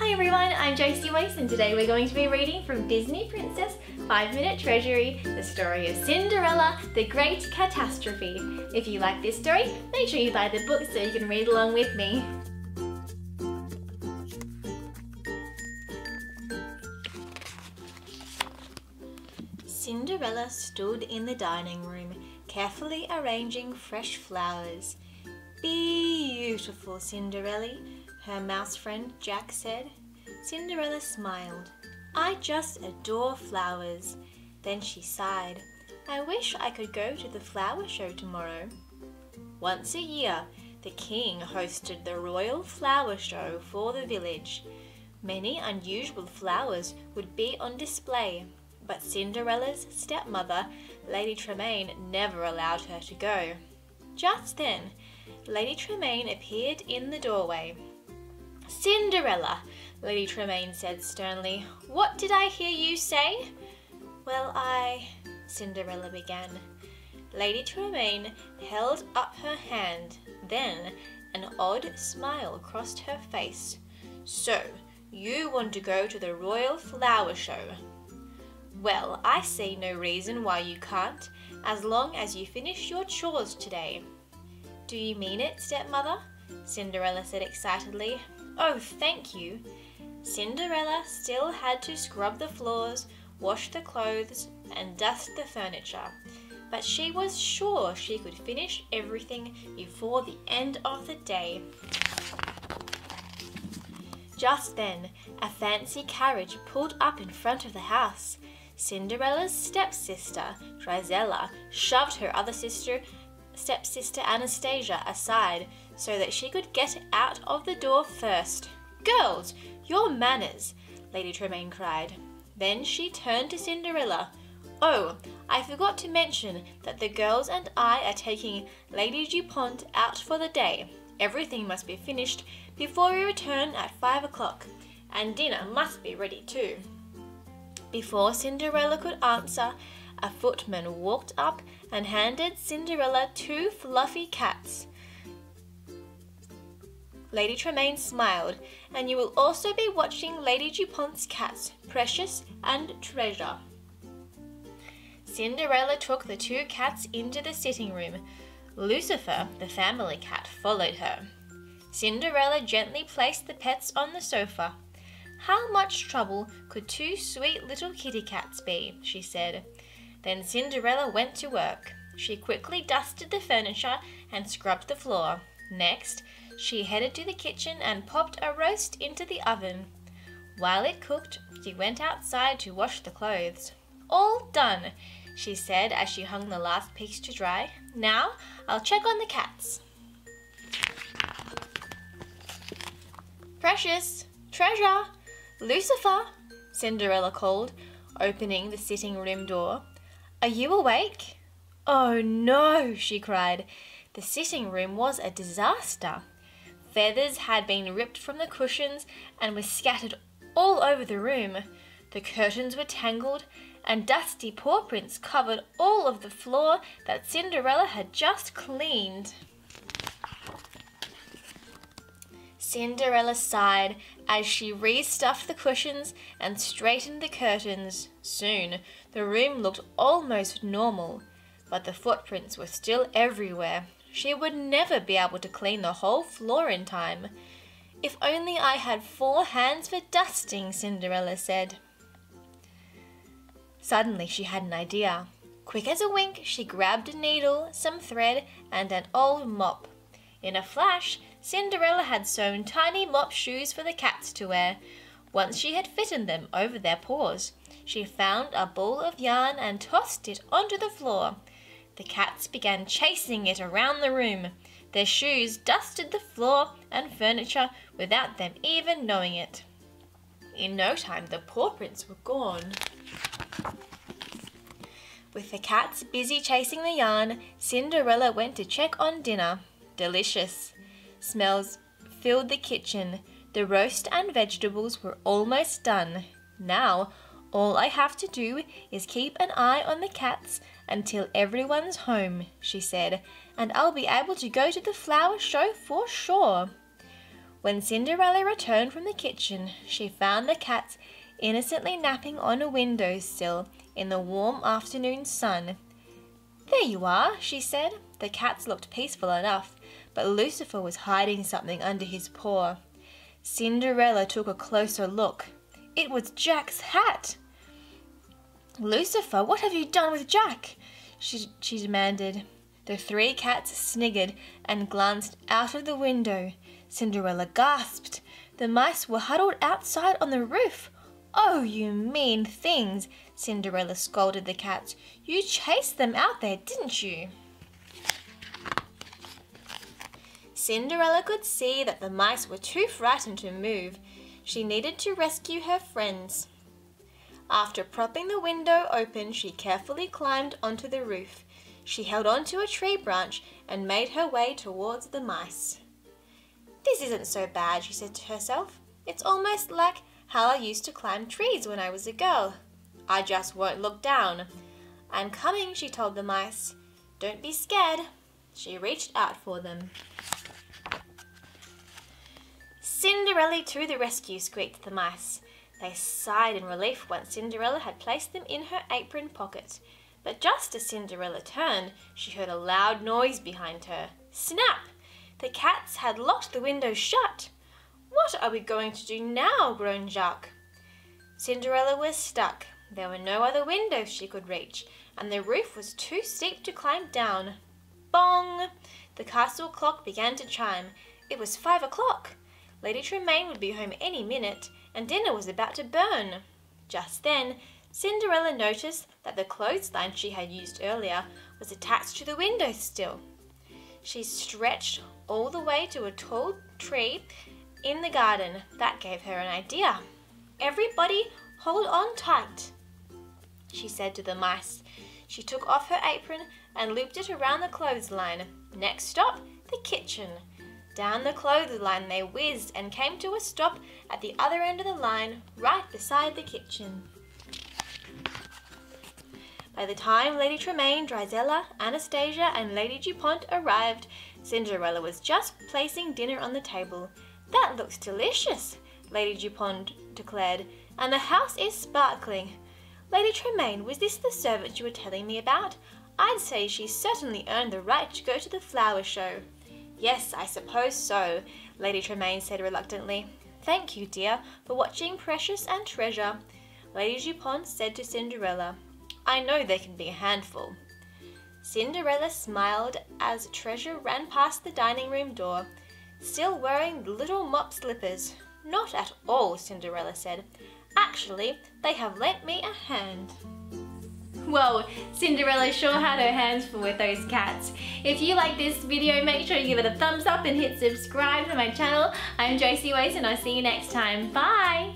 Hi everyone, I'm JosieWose and today we're going to be reading from Disney Princess 5-Minute Treasury, the story of Cinderella, the Great Catastrophe. If you like this story, make sure you buy the book so you can read along with me. Cinderella stood in the dining room, carefully arranging fresh flowers. "Beautiful, Cinderella," her mouse friend Jack said. Cinderella smiled. "I just adore flowers." Then she sighed. "I wish I could go to the flower show tomorrow." Once a year, the king hosted the Royal Flower Show for the village. Many unusual flowers would be on display, but Cinderella's stepmother, Lady Tremaine, never allowed her to go. Just then, Lady Tremaine appeared in the doorway. "Cinderella," Lady Tremaine said sternly, "what did I hear you say?" "Well, Cinderella began. Lady Tremaine held up her hand. Then an odd smile crossed her face. "So, you want to go to the Royal Flower Show? Well, I see no reason why you can't, as long as you finish your chores today." "Do you mean it, stepmother?" Cinderella said excitedly. "Oh, thank you." Cinderella still had to scrub the floors, wash the clothes, and dust the furniture, but she was sure she could finish everything before the end of the day. Just then, a fancy carriage pulled up in front of the house. Cinderella's stepsister, Drizella, shoved her other stepsister Anastasia aside so that she could get out of the door first. "Girls, your manners!" Lady Tremaine cried. Then she turned to Cinderella. "Oh, I forgot to mention that the girls and I are taking Lady Dupont out for the day. Everything must be finished before we return at 5 o'clock, and dinner must be ready too." Before Cinderella could answer, a footman walked up and handed Cinderella 2 fluffy cats. Lady Tremaine smiled. "And you will also be watching Lady Dupont's cats, Precious and Treasure." Cinderella took the 2 cats into the sitting room. Lucifer, the family cat, followed her. Cinderella gently placed the pets on the sofa. "How much trouble could 2 sweet little kitty cats be?" she said. Then Cinderella went to work. She quickly dusted the furniture and scrubbed the floor. Next, she headed to the kitchen and popped a roast into the oven. While it cooked, she went outside to wash the clothes. "All done," she said as she hung the last piece to dry. "Now I'll check on the cats." "Precious! Treasure! Lucifer!" Cinderella called, opening the sitting room door. "Are you awake?" "Oh no!" she cried. The sitting room was a disaster. Feathers had been ripped from the cushions and were scattered all over the room. The curtains were tangled, and dusty paw prints covered all of the floor that Cinderella had just cleaned. Cinderella sighed as she restuffed the cushions and straightened the curtains. Soon, the room looked almost normal, but the footprints were still everywhere. She would never be able to clean the whole floor in time. "If only I had 4 hands for dusting," Cinderella said. Suddenly she had an idea. Quick as a wink, she grabbed a needle, some thread, and an old mop. In a flash, Cinderella had sewn tiny mop shoes for the cats to wear. Once she had fitted them over their paws, she found a ball of yarn and tossed it onto the floor. The cats began chasing it around the room. Their shoes dusted the floor and furniture without them even knowing it. In no time, the paw prints were gone. With the cats busy chasing the yarn, Cinderella went to check on dinner. Delicious smells filled the kitchen. The roast and vegetables were almost done. "Now, all I have to do is keep an eye on the cats until everyone's home," she said, "and I'll be able to go to the flower show for sure." When Cinderella returned from the kitchen, she found the cats innocently napping on a windowsill in the warm afternoon sun. "There you are," she said. The cats looked peaceful enough, but Lucifer was hiding something under his paw. Cinderella took a closer look. It was Jack's hat. "Lucifer, what have you done with Jack?" she demanded. The three cats sniggered and glanced out of the window. Cinderella gasped. The mice were huddled outside on the roof. "Oh, you mean things!" Cinderella scolded the cats. "You chased them out there, didn't you?" Cinderella could see that the mice were too frightened to move. She needed to rescue her friends. After propping the window open, she carefully climbed onto the roof. She held onto a tree branch and made her way towards the mice. "This isn't so bad," she said to herself. "It's almost like how I used to climb trees when I was a girl. I just won't look down." "I'm coming," she told the mice. "Don't be scared." She reached out for them. "Cinderella to the rescue," squeaked the mice. They sighed in relief once Cinderella had placed them in her apron pocket. But just as Cinderella turned, she heard a loud noise behind her. Snap! The cats had locked the window shut. "What are we going to do now?" groaned Jacques. Cinderella was stuck. There were no other windows she could reach, and the roof was too steep to climb down. Bong! The castle clock began to chime. It was 5 o'clock. Lady Tremaine would be home any minute, and dinner was about to burn. Just then, Cinderella noticed that the clothesline she had used earlier was attached to the windowsill. She stretched all the way to a tall tree in the garden. That gave her an idea. "Everybody hold on tight," she said to the mice. She took off her apron and looped it around the clothesline. Next stop, the kitchen. Down the clothesline they whizzed and came to a stop at the other end of the line, right beside the kitchen. By the time Lady Tremaine, Drizella, Anastasia, and Lady Dupont arrived, Cinderella was just placing dinner on the table. "That looks delicious," Lady Dupont declared, "and the house is sparkling. Lady Tremaine, was this the servant you were telling me about? I'd say she certainly earned the right to go to the flower show." "Yes, I suppose so," Lady Tremaine said reluctantly. "Thank you, dear, for watching Precious and Treasure," Lady Dupont said to Cinderella. "I know they can be a handful." Cinderella smiled as Treasure ran past the dining room door, still wearing little mop slippers. "Not at all," Cinderella said. "Actually, they have lent me a hand." Well, Cinderella sure had her hands full with those cats. If you like this video, make sure you give it a thumbs up and hit subscribe to my channel. I'm JosieWose and I'll see you next time. Bye!